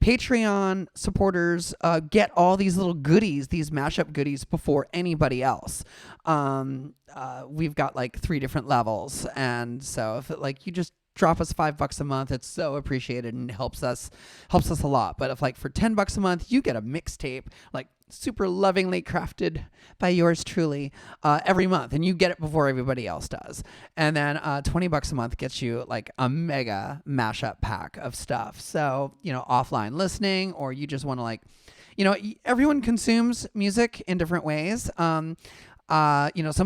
Patreon supporters get all these little goodies, these mashup goodies before anybody else. We've got like 3 different levels, and so if you just drop us $5 a month, it's so appreciated and helps us a lot. But if like for $10 a month you get a mixtape like super lovingly crafted by yours truly every month, and you get it before everybody else does, and then $20 a month gets you like a mega mashup pack of stuff. So offline listening, or you just want to everyone consumes music in different ways. Some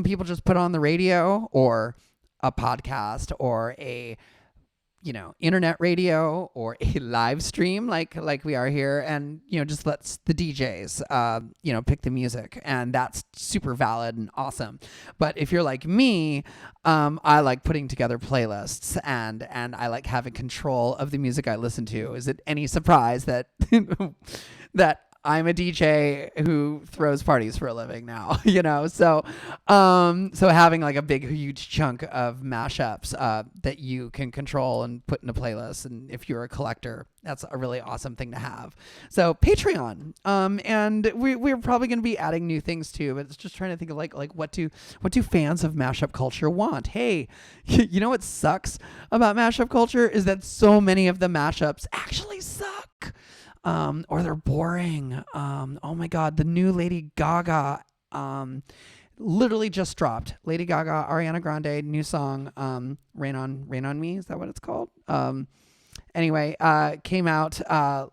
people just put on the radio or a podcast or a internet radio or a live stream like we are here, and just lets the DJs pick the music, and that's super valid and awesome. But if you're like me, I like putting together playlists, and I like having control of the music I listen to. Is it any surprise that that I'm a DJ who throws parties for a living now, so having like a big, huge chunk of mashups that you can control and put in a playlist. And if you're a collector, that's a really awesome thing to have. So Patreon, and we're probably going to be adding new things too, but it's just trying to think of like what do fans of mashup culture want? Hey, what sucks about mashup culture is that so many of the mashups actually suck. Or they're boring. Oh my God, the new Lady Gaga literally just dropped. Lady Gaga, Ariana Grande, new song, Rain on Me. Is that what it's called? Anyway, came out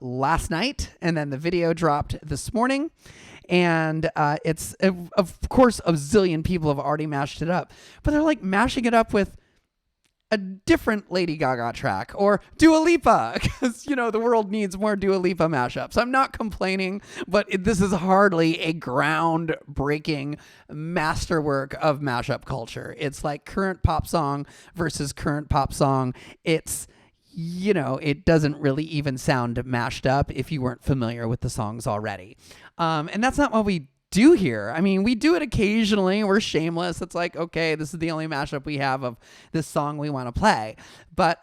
last night, and then the video dropped this morning. And it's, of course, a zillion people have already mashed it up, but they're like mashing it up with a different Lady Gaga track or Dua Lipa, because, the world needs more Dua Lipa mashups. I'm not complaining, but this is hardly a groundbreaking masterwork of mashup culture. It's like current pop song versus current pop song. It's, it doesn't really even sound mashed up if you weren't familiar with the songs already. And that's not what we do here. I mean, we do it occasionally. We're shameless. It's like, okay, this is the only mashup we have of this song we want to play. But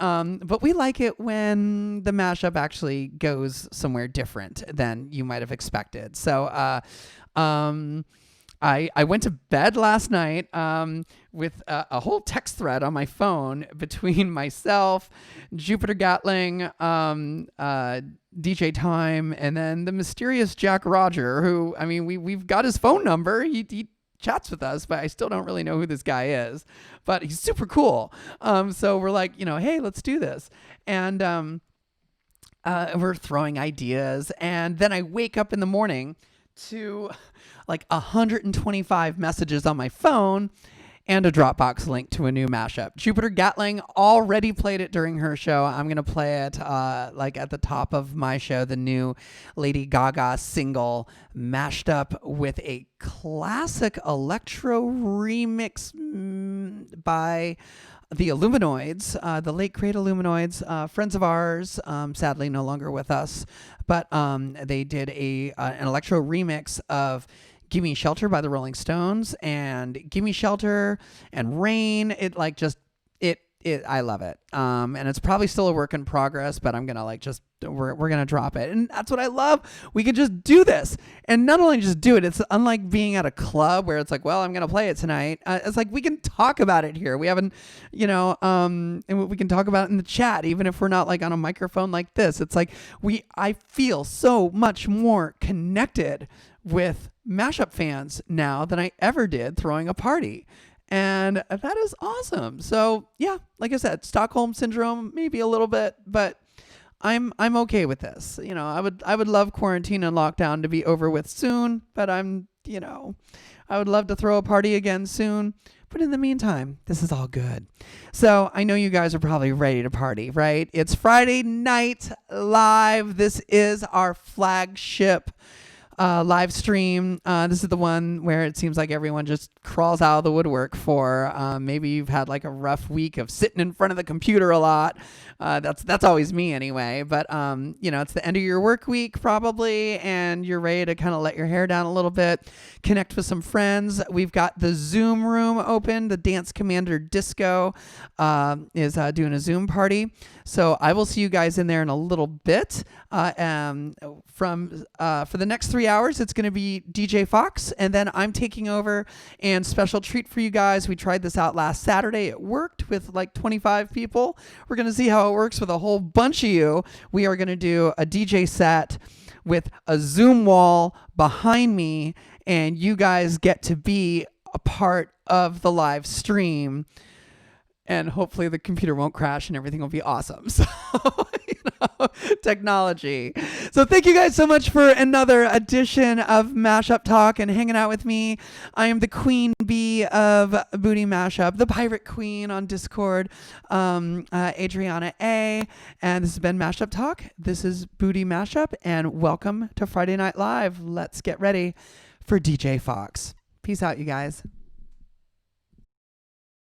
we like it when the mashup actually goes somewhere different than you might have expected. So, I went to bed last night with a whole text thread on my phone between myself, Jupiter Gatling, DJ Time, and then the mysterious Jack Roger, who, I mean, we've got his phone number. He chats with us, but I still don't really know who this guy is. But he's super cool. So we're like, hey, let's do this. And we're throwing ideas. And then I wake up in the morning to like 125 messages on my phone and a Dropbox link to a new mashup. Jupiter Gatling already played it during her show. I'm going to play it like at the top of my show, the new Lady Gaga single mashed up with a classic electro remix by the Illuminoids, the late great Illuminoids, friends of ours, sadly no longer with us, but they did an electro remix of Gimme Shelter by the Rolling Stones, and Gimme Shelter and Rain. I love it. And it's probably still a work in progress, but I'm going to we're going to drop it. And that's what I love. We can just do this. And not only just do it, it's unlike being at a club where it's like, well, I'm going to play it tonight. It's like, we can talk about it here. We haven't, and we can talk about it in the chat, even if we're not like on a microphone like this. It's like, I feel so much more connected with mashup fans now than I ever did throwing a party. And that is awesome. So yeah, like I said, Stockholm syndrome, maybe a little bit, but I'm okay with this. I would love quarantine and lockdown to be over with soon, but I would love to throw a party again soon. But in the meantime, this is all good. So I know you guys are probably ready to party, right? It's Friday Night Live. This is our flagship live stream. This is the one where it seems like everyone just crawls out of the woodwork for. Maybe you've had like a rough week of sitting in front of the computer a lot. That's always me anyway. But it's the end of your work week probably, and you're ready to kind of let your hair down a little bit, connect with some friends. We've got the Zoom room open. The Dance Commander Disco is doing a Zoom party. So I will see you guys in there in a little bit. For the next 3 hours, it's going to be DJ Fox, and then I'm taking over. And special treat for you guys, we tried this out last Saturday. It worked with like 25 people. We're going to see how it works with a whole bunch of you. We are going to do a DJ set with a Zoom wall behind me, and you guys get to be a part of the live stream. And hopefully the computer won't crash and everything will be awesome. So, technology. So thank you guys so much for another edition of Mashup Talk and hanging out with me. I am the queen bee of Bootie Mashup, the pirate queen on Discord, Adriana A. And this has been Mashup Talk. This is Bootie Mashup, and welcome to Friday Night Live. Let's get ready for DJ Fox. Peace out, you guys.